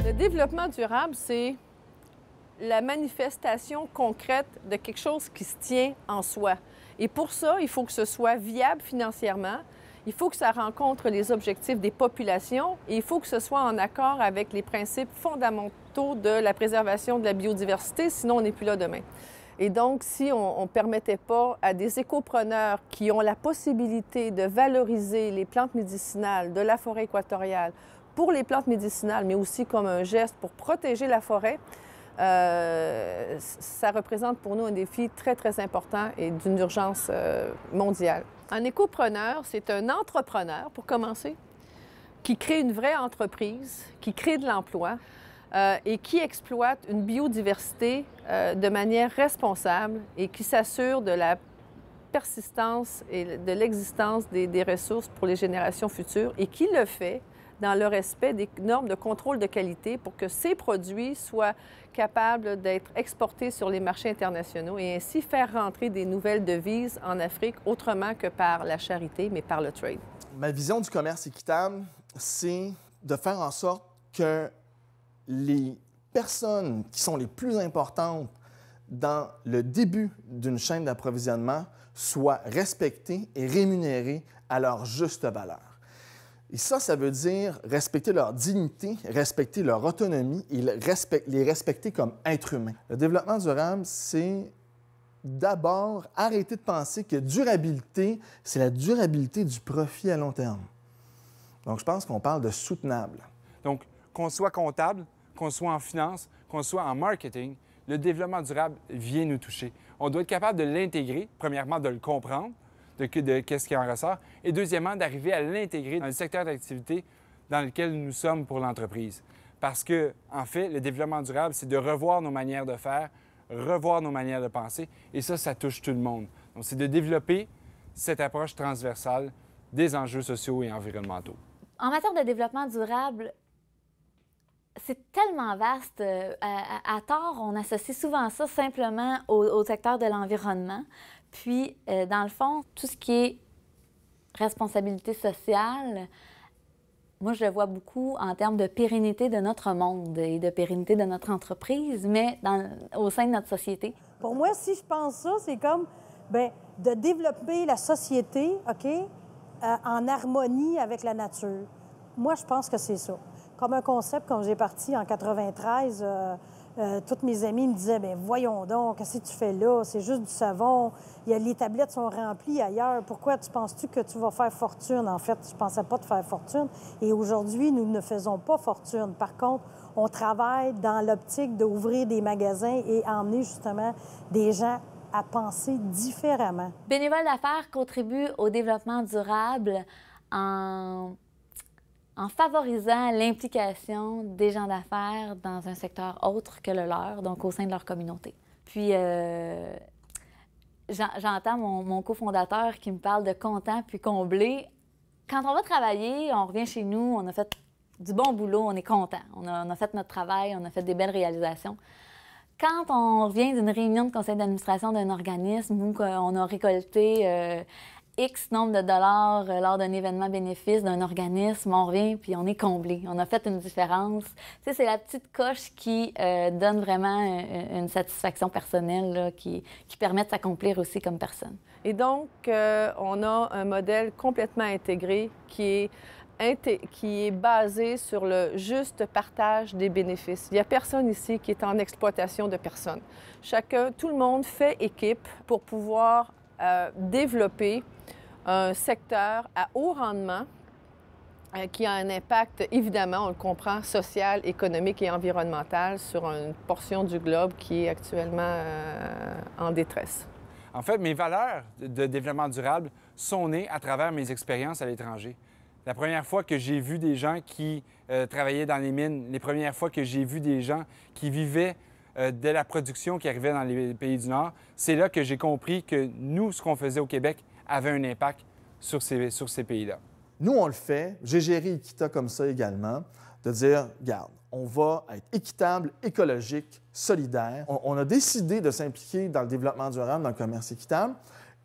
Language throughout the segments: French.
Le développement durable, c'est la manifestation concrète de quelque chose qui se tient en soi. Et pour ça, il faut que ce soit viable financièrement, il faut que ça rencontre les objectifs des populations et il faut que ce soit en accord avec les principes fondamentaux de la préservation de la biodiversité, sinon on n'est plus là demain. Et donc, si on ne permettait pas à des écopreneurs qui ont la possibilité de valoriser les plantes médicinales de la forêt équatoriale pour les plantes médicinales, mais aussi comme un geste pour protéger la forêt, ça représente pour nous un défi très, très important et d'une urgence mondiale. Un écopreneur, c'est un entrepreneur, pour commencer, qui crée une vraie entreprise, qui crée de l'emploi et qui exploite une biodiversité de manière responsable et qui s'assure de la persistance et de l'existence des ressources pour les générations futures et qui le fait dans le respect des normes de contrôle de qualité pour que ces produits soient capables d'être exportés sur les marchés internationaux et ainsi faire rentrer des nouvelles devises en Afrique autrement que par la charité, mais par le trade. Ma vision du commerce équitable, c'est de faire en sorte que les personnes qui sont les plus importantes dans le début d'une chaîne d'approvisionnement soient respectées et rémunérées à leur juste valeur. Et ça veut dire respecter leur dignité, respecter leur autonomie et les respecter comme êtres humains. Le développement durable, c'est d'abord arrêter de penser que durabilité, c'est la durabilité du profit à long terme. Donc, je pense qu'on parle de soutenable. Donc, qu'on soit comptable, qu'on soit en finance, qu'on soit en marketing, le développement durable vient nous toucher. On doit être capable de l'intégrer, premièrement, de le comprendre, de qu'est-ce qui en ressort, et deuxièmement, d'arriver à l'intégrer dans le secteur d'activité dans lequel nous sommes pour l'entreprise. Parce que, en fait, le développement durable, c'est de revoir nos manières de faire, revoir nos manières de penser, et ça touche tout le monde. Donc, c'est de développer cette approche transversale des enjeux sociaux et environnementaux. En matière de développement durable, c'est tellement vaste. À tort, on associe souvent ça simplement au secteur de l'environnement. Puis, dans le fond, tout ce qui est responsabilité sociale, moi, je le vois beaucoup en termes de pérennité de notre monde et de pérennité de notre entreprise, mais au sein de notre société. Pour moi, si je pense ça, c'est comme de développer la société, OK, en harmonie avec la nature. Moi, je pense que c'est ça. Comme un concept, quand j'ai parti en 93, toutes mes amies me disaient, bien, voyons donc, qu'est-ce que tu fais là? C'est juste du savon. Les tablettes sont remplies ailleurs. Pourquoi tu penses-tu que tu vas faire fortune? En fait, je ne pensais pas de faire fortune. Et aujourd'hui, nous ne faisons pas fortune. Par contre, on travaille dans l'optique d'ouvrir des magasins et emmener justement des gens à penser différemment. Bénévoles d'affaires contribuent au développement durable en favorisant l'implication des gens d'affaires dans un secteur autre que le leur, donc au sein de leur communauté. Puis, j'entends mon cofondateur qui me parle de content puis comblé. Quand on va travailler, on revient chez nous, on a fait du bon boulot, on est content. On a fait notre travail, on a fait des belles réalisations. Quand on revient d'une réunion de conseil d'administration d'un organisme où on a récolté X nombre de dollars lors d'un événement bénéfice d'un organisme, on revient puis on est comblé. On a fait une différence. Tu sais, c'est la petite coche qui donne vraiment une satisfaction personnelle là, qui permet de s'accomplir aussi comme personne. Et donc, on a un modèle complètement intégré qui est basé sur le juste partage des bénéfices. Il n'y a personne ici qui est en exploitation de personne. Tout le monde fait équipe pour pouvoir développer un secteur à haut rendement qui a un impact, évidemment, on le comprend, social, économique et environnemental sur une portion du globe qui est actuellement en détresse. En fait, mes valeurs de développement durable sont nées à travers mes expériences à l'étranger. La première fois que j'ai vu des gens qui travaillaient dans les mines, les premières fois que j'ai vu des gens qui vivaient de la production qui arrivait dans les pays du Nord, c'est là que j'ai compris que nous, ce qu'on faisait au Québec, avait un impact sur ces pays-là. Nous, on le fait. J'ai géré Equita comme ça également, de dire, regarde, on va être équitable, écologique, solidaire. On a décidé de s'impliquer dans le développement durable, dans le commerce équitable,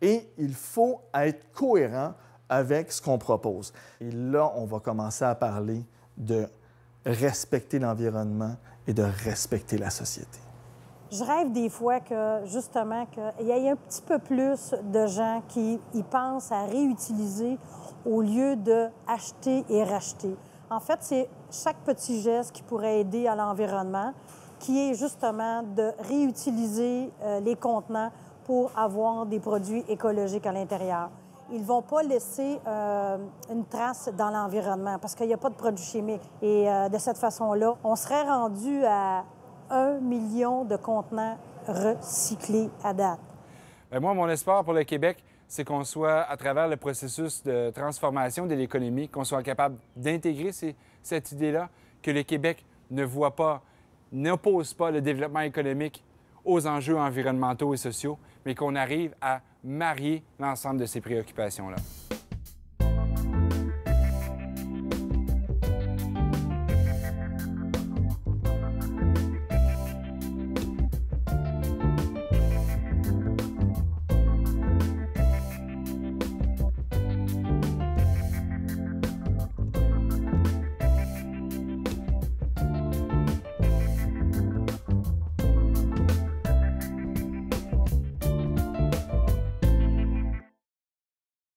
et il faut être cohérent avec ce qu'on propose. Et là, on va commencer à parler de respecter l'environnement et de respecter la société. Je rêve des fois que, justement, qu'il y ait un petit peu plus de gens qui y pensent à réutiliser au lieu d'acheter et racheter. En fait, c'est chaque petit geste qui pourrait aider à l'environnement, qui est justement de réutiliser les contenants pour avoir des produits écologiques à l'intérieur. Ils ne vont pas laisser une trace dans l'environnement parce qu'il n'y a pas de produits chimiques. Et de cette façon-là, on serait rendu à 1 million de contenants recyclés à date. Bien, moi, mon espoir pour le Québec, c'est qu'on soit, à travers le processus de transformation de l'économie, qu'on soit capable d'intégrer cette idée-là, que le Québec ne voit pas, n'oppose pas le développement économique aux enjeux environnementaux et sociaux, mais qu'on arrive à marier l'ensemble de ces préoccupations-là.